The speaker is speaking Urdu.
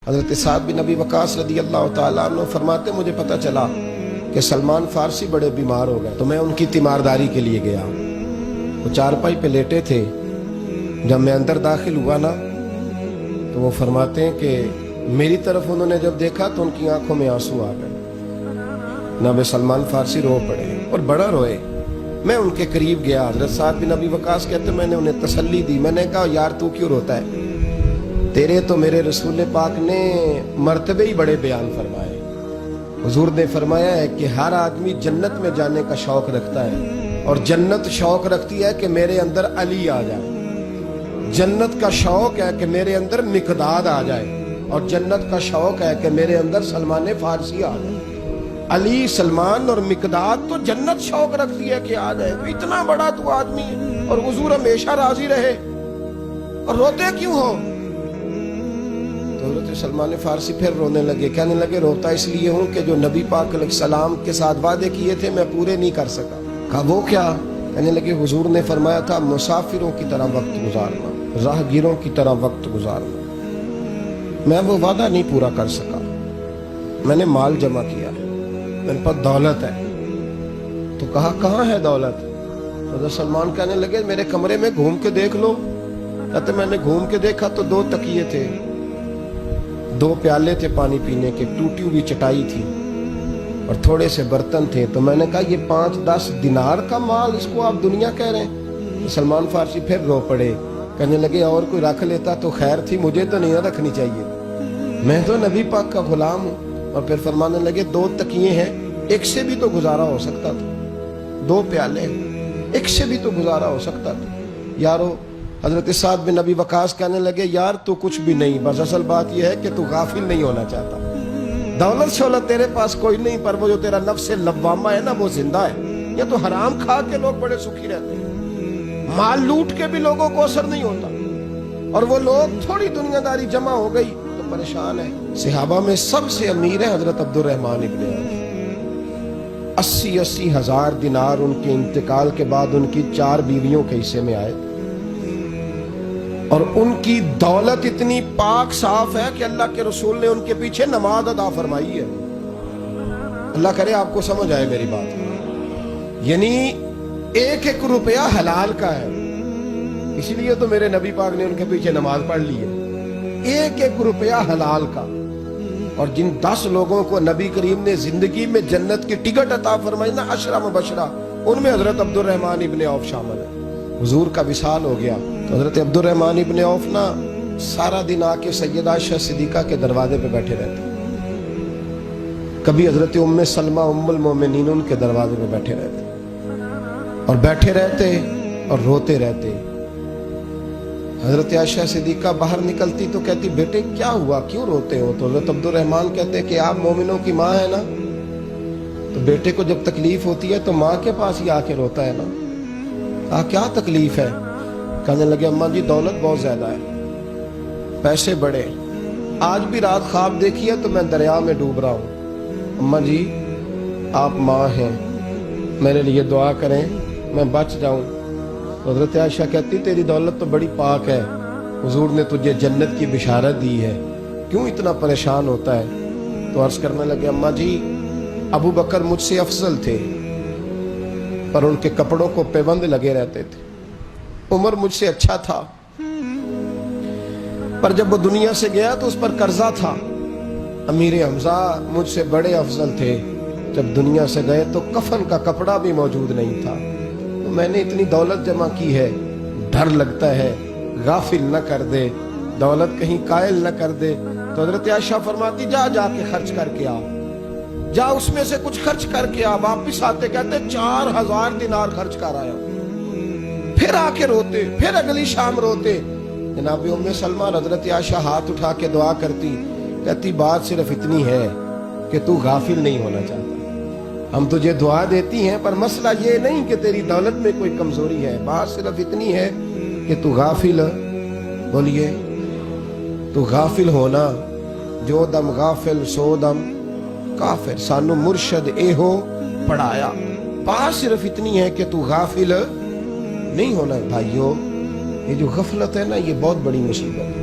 حضرت سعد بن ابی وقاص رضی اللہ تعالیٰ عنہ فرماتے مجھے پتہ چلا کہ سلمان فارسی بڑے بیمار ہو گئے تو میں ان کی تیمارداری کے لیے گیا۔ وہ چارپائی پہ لیٹے تھے، جب میں اندر داخل ہوا نا تو وہ فرماتے ہیں کہ میری طرف انہوں نے جب دیکھا تو ان کی آنکھوں میں آنسو آ گئے۔ جناب سلمان فارسی رو پڑے اور بڑا روئے۔ میں ان کے قریب گیا، حضرت سعد بن ابی وقاص کہتے میں نے انہیں تسلی دی۔ میں نے کہا یار تو کیوں روتا ہے؟ تیرے تو میرے رسول پاک نے مرتبے ہی بڑے بیان فرمائے۔ حضور نے فرمایا ہے کہ ہر آدمی جنت میں جانے کا شوق رکھتا ہے، اور جنت شوق رکھتی ہے کہ میرے اندر علی آ جائے، جنت کا شوق ہے کہ میرے اندر مقداد آ جائے، اور جنت کا شوق ہے کہ میرے اندر سلمان فارسی آ جائے۔ علی، سلمان اور مقداد تو جنت شوق رکھتی ہے کہ آ جائے۔ اتنا بڑا تو آدمی ہے اور حضور ہمیشہ راضی رہے، اور روتے کیوں ہو؟ تو حضرت سلمان فارسی پھر رونے لگے، کہنے لگے روتا اس لیے ہوں کہ جو نبی پاک علیہ السلام کے ساتھ وعدے کیے تھے میں پورے نہیں کر سکا۔ کہا وہ کیا؟ کہنے لگے حضور نے فرمایا تھا مسافروں کی طرح وقت گزارنا، راہگیروں کی طرح وقت گزارنا، میں وہ وعدہ نہیں پورا کر سکا۔ میں نے مال جمع کیا، میرے پاس دولت ہے۔ تو کہا کہاں ہے دولت؟ حضرت سلمان کہنے لگے میرے کمرے میں گھوم کے دیکھ لو۔ کہتے میں نے گھوم کے دیکھا تو 2 تکیے تھے، 2 پیالے تھے پانی پینے کے، ٹوٹی ہوئی چٹائی تھی اور تھوڑے سے برتن تھے۔ تو میں نے کہا یہ 5-10 دینار کا مال، اس کو آپ دنیا کہہ رہے ہیں؟ سلمان فارسی پھر رو پڑے، کہنے لگے اور کوئی رکھ لیتا تو خیر تھی، مجھے تو نہیں رکھنی چاہیے، میں تو نبی پاک کا غلام ہوں۔ اور پھر فرمانے لگے 2 تکیے ہیں، ایک سے بھی تو گزارا ہو سکتا تھا، 2 پیالے ایک سے بھی تو گزارا ہو سکتا تھا۔ یارو حضرت سعد بن ابی وقاص کہنے لگے یار تو کچھ بھی نہیں، بس اصل بات یہ ہے کہ تو غافل نہیں ہونا چاہتا۔ دولت شولت تیرے پاس کوئی نہیں، پر وہ جو تیرا نفس لوامہ ہے نا وہ زندہ ہے۔ یا تو حرام کھا کے لوگ بڑے سکھی رہتے ہیں، مال لوٹ کے بھی لوگوں کو اثر نہیں ہوتا، اور وہ لوگ تھوڑی دنیا داری جمع ہو گئی تو پریشان ہے۔ صحابہ میں سب سے امیر ہے حضرت عبد الرحمن ابن عوف، 80 ہزار دینار ان کے انتقال کے بعد ان کی 4 بیویوں کے حصے میں آئے، اور ان کی دولت اتنی پاک صاف ہے کہ اللہ کے رسول نے ان کے پیچھے نماز ادا فرمائی ہے۔ اللہ کرے آپ کو سمجھ آئے میری بات، یعنی 1-1 روپیہ حلال کا ہے، اسی لیے تو میرے نبی پاک نے ان کے پیچھے نماز پڑھ لی ہے۔ 1-1 روپیہ حلال کا، اور جن 10 لوگوں کو نبی کریم نے زندگی میں جنت کی ٹکٹ عطا فرمائی نا، 10 مبشرہ، ان میں حضرت عبد الرحمن ابن عوف شامل ہے۔ حضور کا وصال ہو گیا تو حضرت عبد الرحمن ابن عوف نا سارا دن آ کے سیدہ عائشہ صدیقہ کے دروازے پہ بیٹھے رہتے، کبھی حضرت ام سلمہ ام المومنین ان کے دروازے پہ بیٹھے رہتے، اور بیٹھے رہتے اور روتے رہتے۔ حضرت عائشہ صدیقہ باہر نکلتی تو کہتی بیٹے کیا ہوا، کیوں روتے ہو؟ تو حضرت عبد الرحمن کہتے کہ آپ مومنوں کی ماں ہے نا، تو بیٹے کو جب تکلیف ہوتی ہے تو ماں کے پاس ہی آ کے روتا ہے نا۔ کیا تکلیف ہے؟ کہنے لگے اماں جی دولت بہت زیادہ ہے، پیسے بڑے، آج بھی رات خواب دیکھی ہے تو میں دریا میں ڈوب رہا ہوں، اماں جی آپ ماں ہیں، میرے لیے دعا کریں میں بچ جاؤں۔ حضرت عائشہ کہتی تیری دولت تو بڑی پاک ہے، حضور نے تجھے جنت کی بشارت دی ہے، کیوں اتنا پریشان ہوتا ہے؟ تو عرض کرنے لگے اماں جی ابو بکر مجھ سے افضل تھے، پر ان کے کپڑوں کو پیبند لگے رہتے تھے، عمر مجھ سے اچھا تھا، پر جب وہ دنیا سے گیا تو اس پر قرضہ تھا، امیر حمزہ مجھ سے بڑے افضل تھے، جب دنیا سے گئے تو کفن کا کپڑا بھی موجود نہیں تھا، تو میں نے اتنی دولت جمع کی ہے، ڈر لگتا ہے غافل نہ کر دے، دولت کہیں قائل نہ کر دے۔ تو حضرت عائشہ فرماتی جا کے خرچ کر کے آ، جا اس میں سے کچھ خرچ کر کے آ۔ واپس آتے کہتے 4000 دینار خرچ کر آیا، پھر آ کے روتے، پھر اگلی شام روتے۔ جناب ام سلمہ حضرت عائشہ ہاتھ اٹھا کے دعا کرتی، کہتی بات صرف اتنی ہے کہ تو غافل نہیں ہونا چاہتا، ہم تجھے دعا دیتی ہیں پر مسئلہ یہ نہیں کہ تیری دولت میں کوئی کمزوری ہے، بات صرف اتنی ہے کہ تو غافل، بولیے تو غافل ہونا، جو دم غافل سو دم کافر، سانو مرشد اے ہو پڑھایا، بات صرف اتنی ہے کہ تو غافل نہیں ہونا۔ بھائیو یہ جو غفلت ہے نا یہ بہت بڑی مصیبت ہے۔